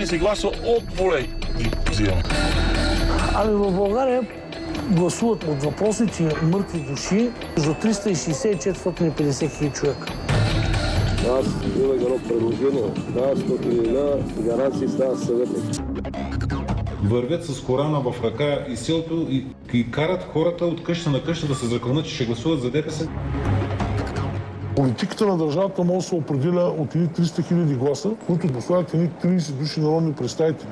30 гласа от волей ги взимам. Ами в България гласуват от въпросните мъртви души между 360 и 450 хиляди човека. Аз имах едно предложение. Да, 100 хиляди гаранции става съветник. Вървят с Корана в ръка и селото и карат хората от къща на къща да се закланат, че ще гласуват за ДПС. Политиката на държавата може да се определя от едни 300 хиляди гласа, които доставят едни 30 души народни представители.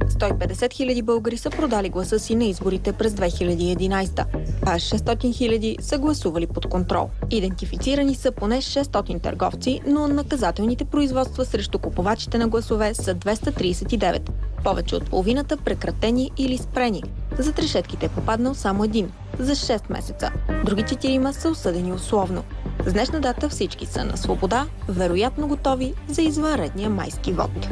150 хиляди българи са продали гласа си на изборите през 2011, а 600 хиляди са гласували под контрол. Идентифицирани са поне 600 търговци, но наказателните производства срещу купувачите на гласове са 239. Повече от половината прекратени или спрени. За решетките е попаднал само един за 6 месеца. Други 4 са осъдени условно. С днешна дата всички са на свобода, вероятно готови за извънредния майски вод.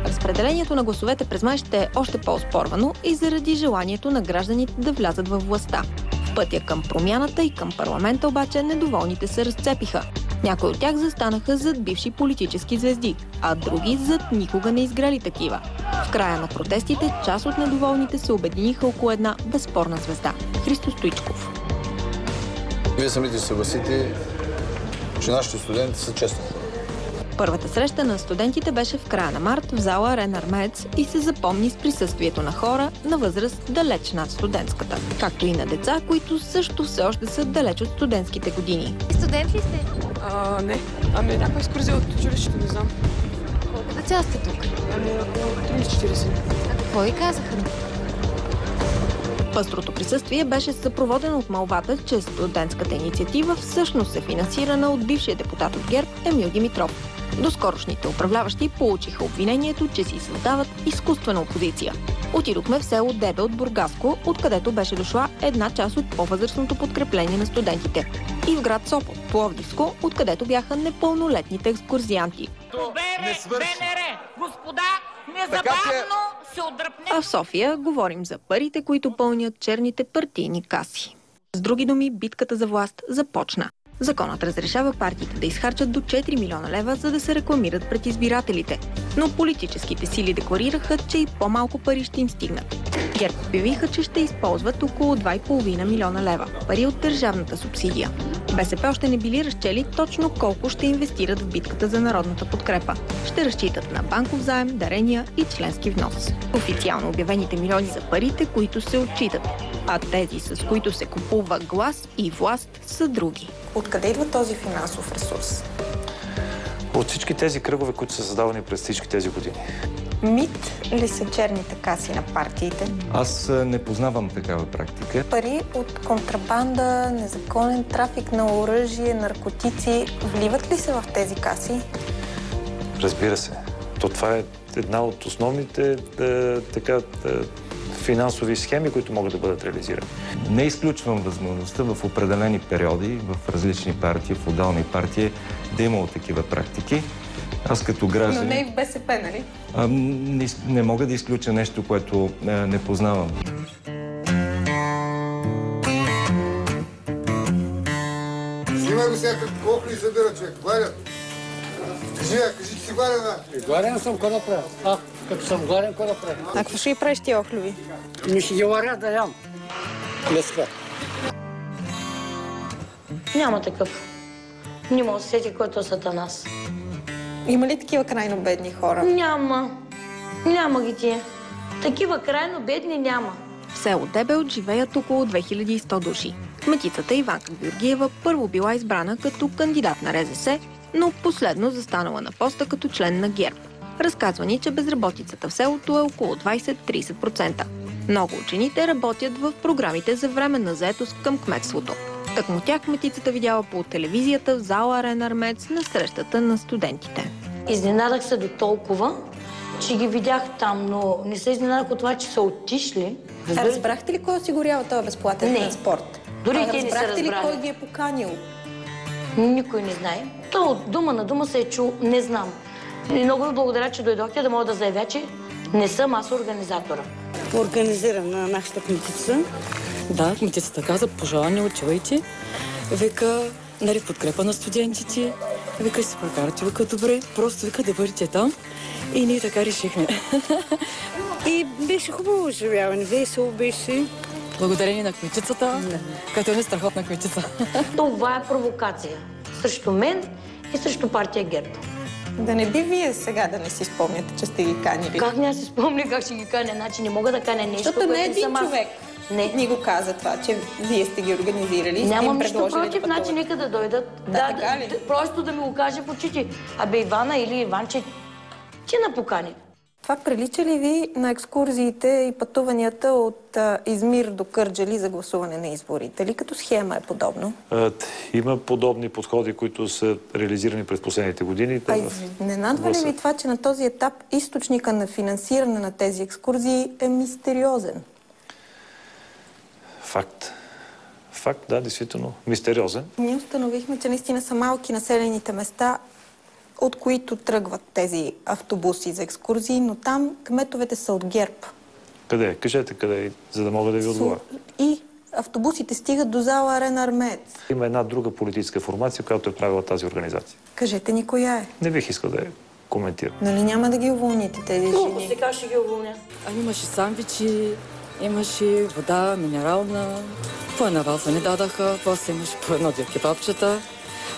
Разпределението на гласовете през май ще е още по-оспорвано и заради желанието на гражданите да влязат във властта. В пътя към промяната и към парламента обаче недоволните се разцепиха. Някои от тях застанаха зад бивши политически звезди, а други зад никога не изгрели такива. В края на протестите част от недоволните се обединиха около една безспорна звезда – Христо Стоичков. Вие самите съгласите, че нашите студенти са честни. Първата среща на студентите беше в края на март в зала Арен Армеец и се запомни с присъствието на хора на възраст далеч над студентската, както и на деца, които също все още са далеч от студентските години. Студент ли сте? Не. Ами някаква екскурзия от училището, не знам. Колко деца сте тук? Ами около 30-40. А какво ви казаха? Пъстрото присъствие беше съпроводено от молбата, че студентската инициатива всъщност е финансирана от бившия депутат от ГЕРБ Емил Димитров. Доскорошните управляващи получиха обвинението, че си създават изкуствена опозиция. Отидохме в село Дебе от Бургаско, откъдето беше дошла една част от по-възрастното подкрепление на студентите. И в град Сопот, Пловдивско, откъдето бяха непълнолетните екскурзианти. Господа, незабавно се отдръпне. А в София говорим за парите, които пълнят черните партийни каси. С други думи, битката за власт започна. Законът разрешава партиите да изхарчат до 4 милиона лева, за да се рекламират пред избирателите. Но политическите сили декларираха, че и по-малко пари ще им стигнат. ГЕРБ обявиха, че ще използват около 2,5 милиона лева пари от държавната субсидия. БСП още не били разчели точно колко ще инвестират в битката за народната подкрепа. Ще разчитат на банков заем, дарения и членски внос. Официално обявените милиони за парите, които се отчитат. А тези, с които се купува глас и власт, са други. Откъде идва този финансов ресурс? От всички тези кръгове, които са създавани през всички тези години. Мит ли са черните каси на партиите? Аз не познавам такава практика. Пари от контрабанда, незаконен трафик на оръжие, наркотици, вливат ли се в тези каси? Разбира се. Това е една от основните финансови схеми, които могат да бъдат реализирани. Не изключвам възможността в определени периоди, в различни партии, в отделни партии, да имало такива практики. Аз като гражданин... Но не и в БСП, нали? Не мога да изключа нещо, което не познавам. Снимай го сега, колко ли събира човек? Варя. Кажи, че си гладен, а? Гладен съм, какво да правя? Като съм гладен, какво да правя? А какво ще ги правиш тия охлюви? Ми ще ги варя да ям. Днеска. Няма такъв. Нима усети, който е Сатанас. Има ли такива крайно бедни хора? Няма. Няма ги тия. Такива крайно бедни няма. В село Дебел живеят около 2100 души. Кметицата Иванка Георгиева първо била избрана като кандидат на РЗС, но последно застанала на поста като член на ГЕРБ. Разказва ни, че безработицата в селото е около 20-30%. Много учените работят в програмите за временна заетост към кметството. Тъкмо тях кметицата видяла по телевизията в зала Арен Армеец на срещата на студентите. Изненадах се до толкова, че ги видях там, но не се изненадах от това, че са отишли. Разбрахте ли кой осигурява този безплатен транспорт? Дори те не са разбрахте ли разбрали. кой ги е поканил? Никой не знае. То от дума на дума се е чул, не знам. И много ви благодаря, че дойдохте да мога да заявя, че не съм аз организатора. Организирам на нашата кметица Да, кметицата каза, пожелавам, не отивайте. Вика, нали, подкрепа на студентите. Вика, си прокарате, вика, добре, просто вика да бъдете там. И ние така решихме. И беше хубаво оживяване, весело беше. Благодарение на кметицата, като е страхотна кметица. Това е провокация срещу мен и срещу партия ГЕРБ. Да не би вие сега да не си спомняте, че сте ги канили? Как не си спомня как ще ги каня? Значи не мога да каня нещо, защото не един сама... човек ни го каза това, че вие сте ги организирали. Нямам нищо против, значи нека да дойдат. Просто да ми го каже в очите. Абе Ивана или Иванче, ти напокани. Това прилича ли ви на екскурзиите и пътуванията от Измир до Кърджали за гласуване на изборите? Ли като схема е подобно? Има подобни подходи, които са реализирани през последните години. Ненадва ли ви това, че на този етап източника на финансиране на тези екскурзии е мистериозен? Факт. Факт, да, действително. Мистериозен. Ние установихме, че наистина са малки населените места, от които тръгват тези автобуси за екскурзии, но там кметовете са от ГЕРБ. Къде? Кажете къде, за да мога да ви отговоря. И автобусите стигат до зала Арена Армеец. Има една друга политическа формация, която е правила тази организация. Кажете ни коя е. Не бих искал да я коментирам. Нали няма да ги уволните тези жени? Сега ще ги уволня. Имаше сандвичи, имаше вода, минерална. По една валса ни дадаха, после имаше по едно две кебабчета.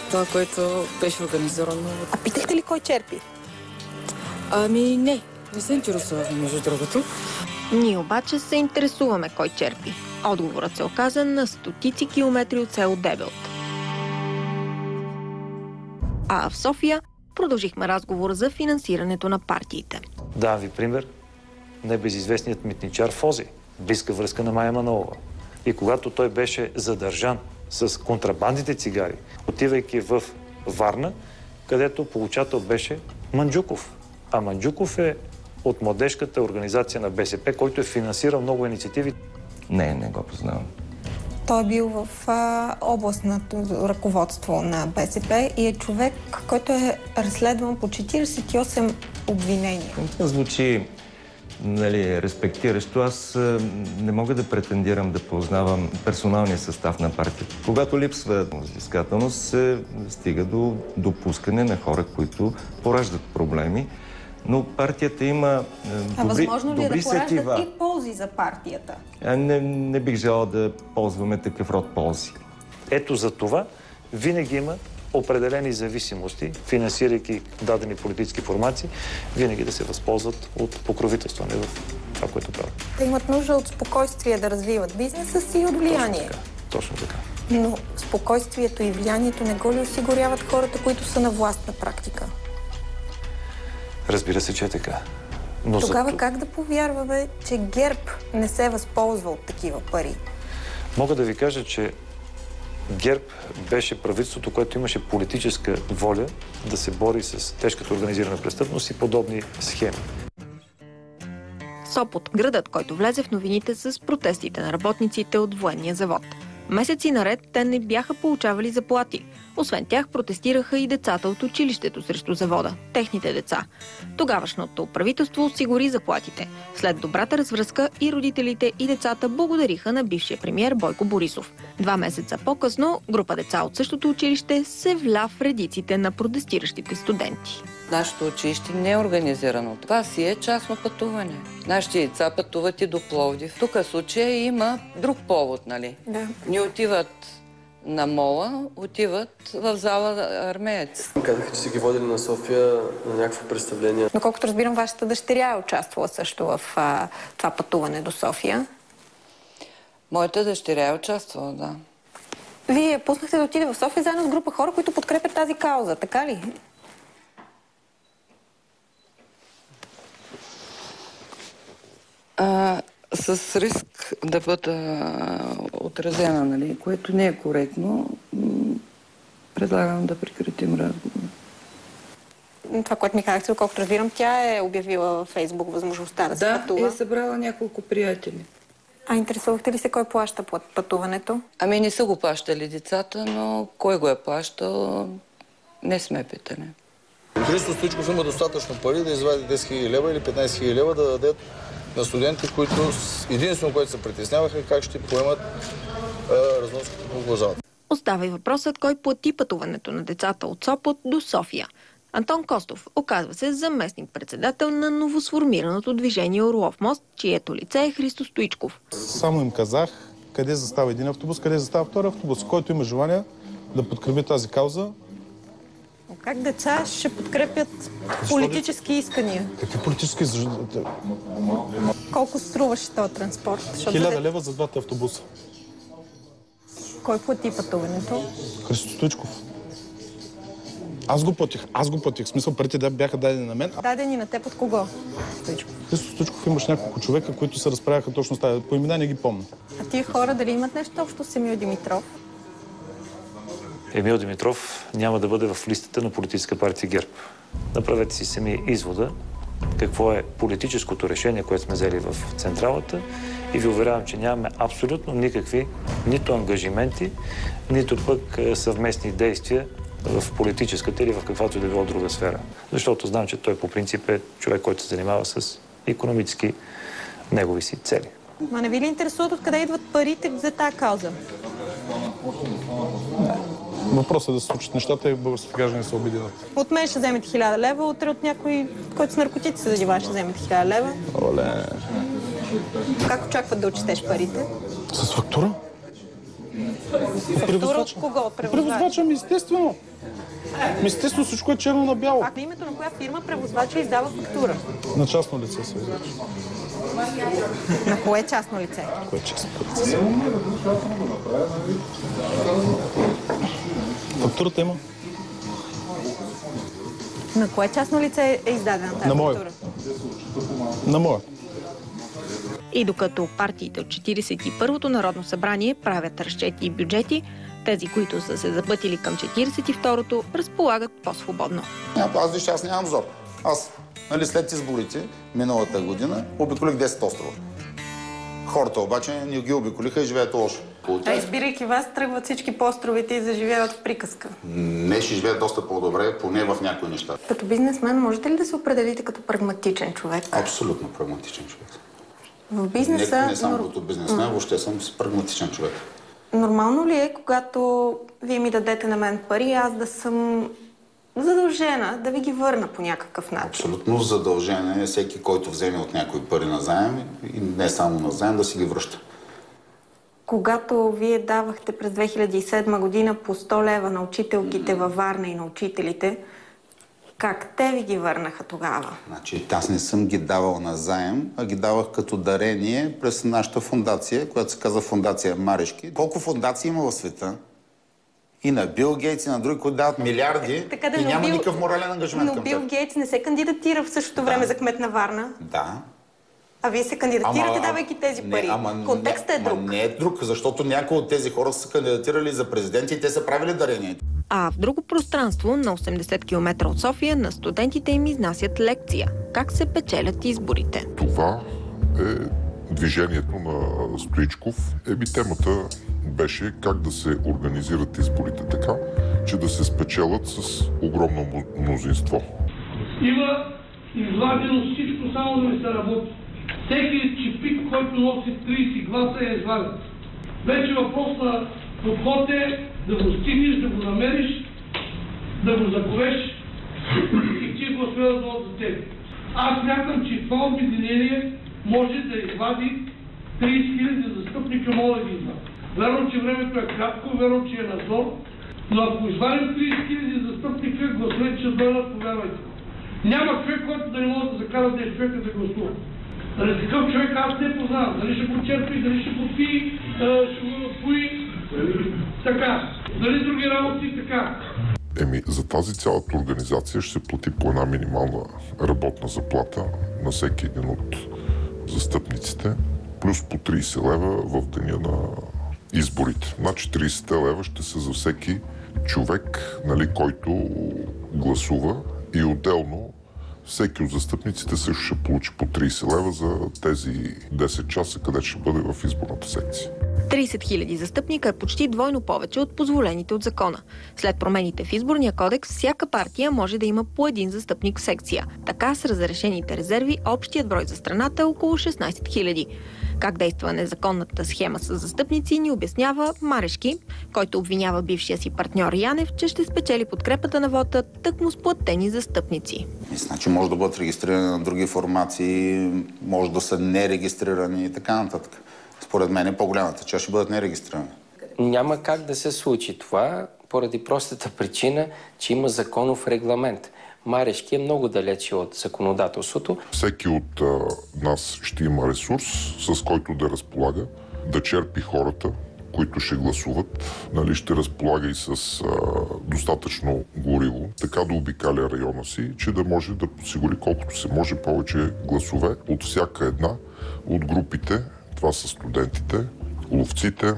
Това, което беше организирано. А питахте ли кой черпи? Ами не се интересувахме, между другото. Ние обаче се интересуваме кой черпи. Отговорът се оказа на стотици километри от село Дебелт. А в София продължихме разговор за финансирането на партиите. Давам ви пример. Небезизвестният митничар Фози. Близка връзка на Мая Манолова. И когато той беше задържан с контрабандните цигари, отивайки в Варна, където получател беше Манджуков. А Манджуков е от младежката организация на БСП, който е финансирал много инициативи. Не го познавам. Той е бил в областното ръководство на БСП и е човек, който е разследван по 48 обвинения. Това звучи респектиращо. Аз не мога да претендирам да познавам персоналния състав на партията. Когато липсва взискателност, се стига до допускане на хора, които пораждат проблеми. Но партията има добри възможно ли е да сетива. пораждат и ползи за партията? Не бих желал да ползваме такъв род ползи. Ето за това винаги има определени зависимости, финансирайки дадени политически формации, винаги да се възползват от покровителстване в това, което правят. Те имат нужда от спокойствие да развиват бизнеса си и от влияние. Точно така. Но спокойствието и влиянието не го ли осигуряват хората, които са на власт на практика? Разбира се, че е така. Но тогава как да повярваме, че ГЕРБ не се възползва от такива пари? Мога да ви кажа, че ГЕРБ беше правителството, което имаше политическа воля да се бори с тежката организирана престъпност и подобни схеми. Сопот, градът, който влезе в новините с протестите на работниците от военния завод. Месеци наред те не бяха получавали заплати. Освен тях протестираха и децата от училището срещу завода, техните деца. Тогавашното правителство осигури заплатите. След добрата развръзка и родителите и децата благодариха на бившия премиер Бойко Борисов. 2 месеца по-късно група деца от същото училище се вля в редиците на протестиращите студенти. Нашето училище не е организирано. Това си е частно пътуване. Нашите деца пътуват и до Пловдив. Тук в случая има друг повод, нали? Да. Не отиват на мола, отиват в зала Армеец. Казаха, че си ги водили на София на някакво представление. Доколкото разбирам, вашата дъщеря е участвала също в това пътуване до София. Моята дъщеря е участвала, да. Вие пуснахте да отиде в София заедно с група хора, които подкрепят тази кауза, така ли? С риск да бъда отразена, нали, което не е коректно, предлагам да прекратим разговора. Това, което ми казахте, доколкото разбирам, тя е обявила във Фейсбук възможността да се пътува. Да, е събрала няколко приятели. А интересувахте ли се кой плаща пътуването? Ами не са го плащали децата, но кой го е плащал, не сме питали. Христо Стоичков има достатъчно пари да извади 10 000 лева или 15 000 лева да даде на студентите, които единствено, което се притесняваха, как ще поемат разноските по глазата. Остава и въпросът кой плати пътуването на децата от Сопот до София. Антон Костов оказва се заместник-председател на новосформираното движение Орлов мост, чието лице е Христо Стоичков. Само им казах къде застава един автобус, къде застава втори автобус. Който има желание да подкрепи тази кауза. Как деца ще подкрепят политически искания? Какви политически? Колко струваше този транспорт? 1000 лева за двата автобуса. Кой плати пътуването? Христо Стоичков. Аз го платих. В смисъл, парите бяха дадени на мен. Дадени на теб от кого? Стоичков. Христо Стоичков имаш няколко човека, които се разправяха точно с тази. По имена не ги помня. А тия хора дали имат нещо общо с Емил Димитров? Емил Димитров няма да бъде в листата на политическа партия ГЕРБ. Направете си сами извода какво е политическото решение, което сме взели в централата и ви уверявам, че нямаме абсолютно никакви нито ангажименти, нито пък съвместни действия в политическата или в каквато и да било друга сфера. Защото знам, че той по принцип е човек, който се занимава с икономически негови си цели. Ма не ви ли интересуват откъде идват парите за тази кауза? Въпросът е да се случат нещата и българските граждани се обединят. От мен ще вземете 1000 лева, утре от някой, който с наркотици се занимава, ще вземете 1000 лева. Оле. Как очакват да отчетеш парите? С фактура? Фактура от кого? Превозвача ми, естествено. Естествено, всичко е черно на бяло. А на името на коя фирма превозвача издава фактура? На частно лице се издава. На кое частно лице? Кое частно лице? Фактурата има. На кое частно лице е издадена тази фактура? На моя. И докато партиите от 41-то Народно събрание правят разчети и бюджети, тези, които са се запътили към 42-то, разполагат по-свободно. Аз нямам зор. Аз, след изборите, миналата година, обиколих 10 острова. Хората обаче не ги обиколиха и живеят лошо. А избирайки вас, тръгват всички по островите и заживяват в приказка. Не, ще живеят доста по-добре, поне в някои неща. Като бизнесмен, можете ли да се определите като прагматичен човек? Абсолютно прагматичен човек. В бизнеса... Не само като бизнесмен, въобще съм прагматичен човек. Нормално ли е, когато вие ми дадете на мен пари, аз да съм задължена да ви ги върна по някакъв начин? Абсолютно задължен е всеки, който вземе от някои пари на заем и не само на заем, да си ги връща. Когато вие давахте през 2007 година по 100 лева на учителките във Варна и на учителите, как те ви ги върнаха тогава? Значи, аз не съм ги давал на заем, а ги давах като дарение през нашата фондация, която се казва Фондация Марешки. Колко фондации има в света? И на Бил Гейтс, и на други, които дават милиарди и няма никакъв морален ангажимент към тях. Но Бил Гейтс не се кандидатира в същото време за кмет на Варна. Да. А вие се кандидатирате, давайки тези пари. Контекстът е друг. Не е друг, защото някои от тези хора са кандидатирали за президенти и те са правили дарения. А в друго пространство, на 80 км от София, на студентите им изнасят лекция. Как се печелят изборите? Това е движението на Стоичков. Темата беше как да се организират изборите така, че да се спечелят с огромно мнозинство. Има извадено всичко, само да ми се работи. Всеки чипик, който носи 30 гласа, е изваден. Вече въпрос на подход е да го стигнеш, да го намериш, да го заковеш и ти гласове да дойдат за теб. Аз смятам, че това обединение може да извади 30 000 застъпника, мога да ги извади. Верно, че времето е кратко, верно, че е надзор, но ако извадим 30 000 застъпника, гласовете ще дойдат, повярвайте. Няма човек, който да не може да закара 10 човека да гласува. Дали такъв човек аз не познавам. Дали ще го черпи, дали ще подпи, ще го напои, така. Дали други работи, така. За тази цялата организация ще се плати по една минимална работна заплата на всеки един от застъпниците, плюс по 30 лева в деня на изборите. Значи 30 лева ще са за всеки човек, който гласува, и отделно всеки от застъпниците също ще получи по 30 лева за тези 10 часа, където ще бъде в изборната секция. 30 000 застъпника е почти двойно повече от позволените от закона. След промените в изборния кодекс, всяка партия може да има по един застъпник в секция. Така с разрешените резерви общият брой за страната е около 16 000. Как действа незаконната схема с застъпници ни обяснява Марешки, който обвинява бившия си партньор Янев, че ще спечели подкрепата на вота тъкмо с платени застъпници. Значи може да бъдат регистрирани на други формации, може да са нерегистрирани и така нататък. Според мен по-голямата част ще бъдат нерегистрирани. Няма как да се случи това, поради простата причина, че има законов регламент. Марешки е много далече от законодателството. Всеки от нас ще има ресурс, с който да разполага, да черпи хората, които ще гласуват. Ще разполага и с достатъчно гориво, така да обикаля района си, че да може да подсигури колкото се може повече гласове от всяка една от групите. Това са студентите, ловците,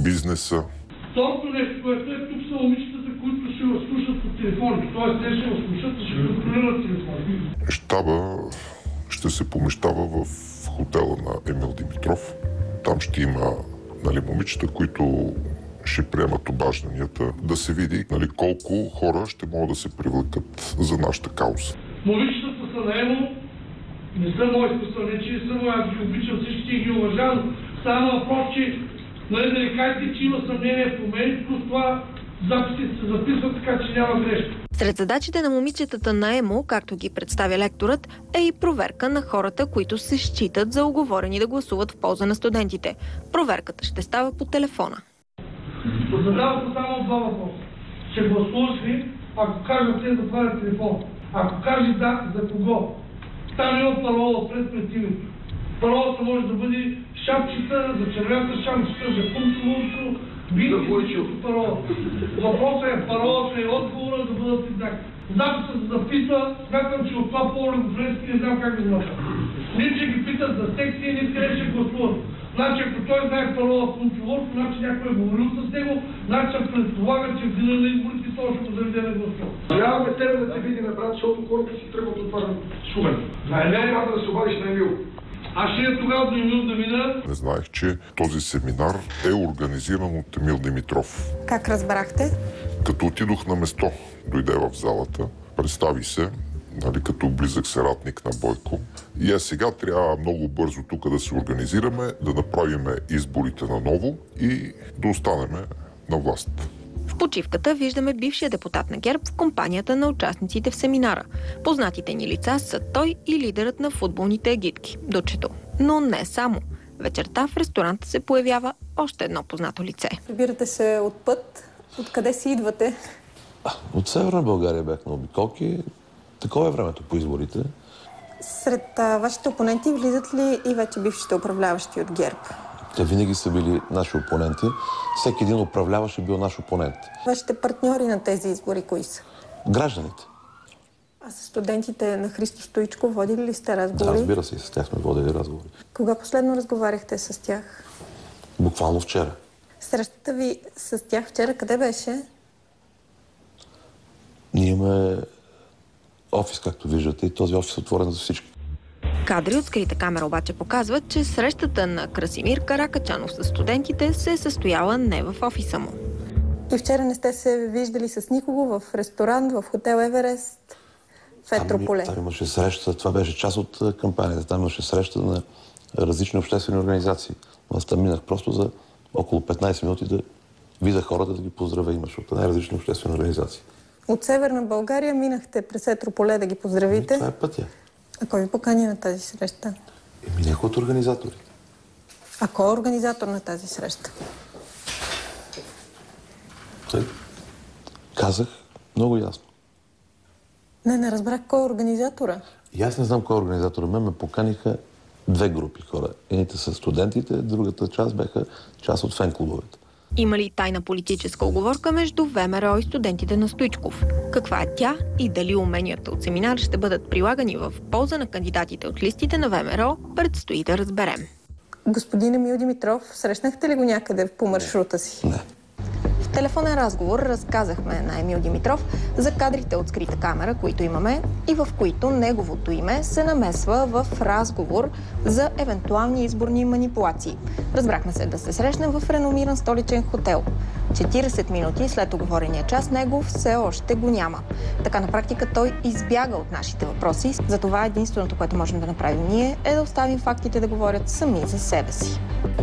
бизнеса. Второто нещо, което е, тук са момичетата, които ще слушат по телефони. Тоест, те ще слушат и ще контролират телефони. Щаба ще се помещава в хотела на Емил Димитров. Там ще има момичета, които ще приемат обажданията, да се види колко хора ще могат да се привлекат за нашата кауза. Момичетата са наемо, не са мои представници, не са мои, аз ги обичам всички и ги уважавам. Става въпрос, че да не кажете, че има съмнение в момент, плюс това записите се записват, така че няма грешка. Сред задачите на момичетата на ЕМО, както ги представя лекторът, е и проверка на хората, които се считат за уговорени да гласуват в полза на студентите. Проверката ще става по телефона. Задава се само два въпроса. Ще гласуваш ли, ако кажат те да правят телефон? Ако каже да, за кого? Там има парола пред името. Паролата може да бъде шапчета, за червената шапчета, за пунктовото, бинките, парола. Въпросът е паролата и отговора да бъдат еднакви. Записът се записва, смятам, че от това по-олигофренски не знам как да знам. Не, че ги питат за секции, не къде ще гласуват. Значи, ако той знае парола пунктовото, значи някой е говорил с него, значи се предполага, че в деня на изборите той ще го заведе на гласува. Нямаме тебе да те видим, брат, защото хората си тръгват от това Шумен. Не е да се обадиш на Емил. Аз ще тогава до Емил да мина. Не знаех, че този семинар е организиран от Емил Димитров. Как разбрахте? Като отидох на место, дойде в залата, представи се, като близък съратник на Бойко. И сега трябва много бързо тук да се организираме, да направим изборите наново и да останем на власт. В почивката виждаме бившия депутат на ГЕРБ в компанията на участниците в семинара. Познатите ни лица са той и лидерът на футболните агитки, Дучето. Но не само. Вечерта в ресторанта се появява още едно познато лице. Прибирате се от път. Откъде си идвате? От Северна България бях на обиколки. Такова е времето по изборите. Сред вашите опоненти влизат ли и вече бившите управляващи от ГЕРБ? Те винаги са били наши опоненти. Всеки един управляващ е бил наш опонент. Вашите партньори на тези избори кои са? Гражданите. А с студентите на Христо Стоичков водили ли сте разговори? Да, разбира се, и с тях сме водили разговори. Кога последно разговаряхте с тях? Буквално вчера. Срещата ви с тях вчера къде беше? Ние имаме офис, както виждате, и този офис е отворен за всички. Кадри от скрита камера обаче показват, че срещата на Красимир Каракачанов с студентите се е състояла не в офиса му. И вчера не сте се виждали с никого в ресторант, в хотел Еверест, в Етрополе? Там имаше среща, това беше част от кампанията. Там имаше среща на различни обществени организации. Аз там минах просто за около 15 минути да видя хората, да ги поздравя. Имаше от най-различни обществени организации. От Северна България минахте през Етрополе да ги поздравите. Това е пътя. А кой ви покани на тази среща? Някой от организаторите. А кой е организатор на тази среща? Казах много ясно. Не разбрах кой е организатора. И аз не знам кой е организатора. Ме поканиха две групи хора. Едните са студентите, другата част бяха част от фен-клубовете. Има ли тайна политическа уговорка между ВМРО и студентите на Стоичков? Каква е тя и дали уменията от семинар ще бъдат прилагани в полза на кандидатите от листите на ВМРО, предстои да разберем. Господин Емил Димитров, срещнахте ли го някъде по маршрута си? Не. телефонен разговор разказахме на Емил Димитров за кадрите от скрита камера, които имаме и в които неговото име се намесва в разговор за евентуални изборни манипулации. Разбрахме се да се срещнем в реномиран столичен хотел. 40 минути след оговорения час него все още го няма. Така на практика той избяга от нашите въпроси. Затова единственото, което можем да направим ние, е да оставим фактите да говорят сами за себе си.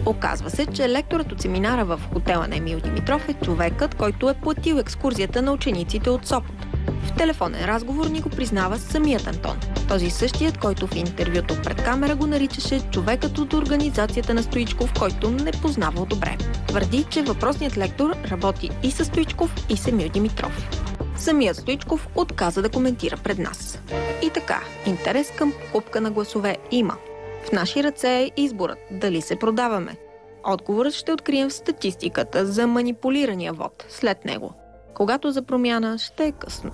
Оказва се, че лекторът от семинара в хотела на Емил Димитров е човекът, който е платил екскурзията на учениците от Сопот. В телефонен разговор ни го признава самият Антон. Този същият, който в интервюто пред камера го наричаше човекът от организацията на Стоичков, който не познавал добре. Твърди, че въпросният лектор работи и с Стоичков, и с Емил Димитров. Самият Стоичков отказа да коментира пред нас. И така, интерес към покупка на гласове има. В наши ръце е изборът дали се продаваме. Отговорът ще открием в статистиката за манипулирания вод след него, когато за промяна ще е късно.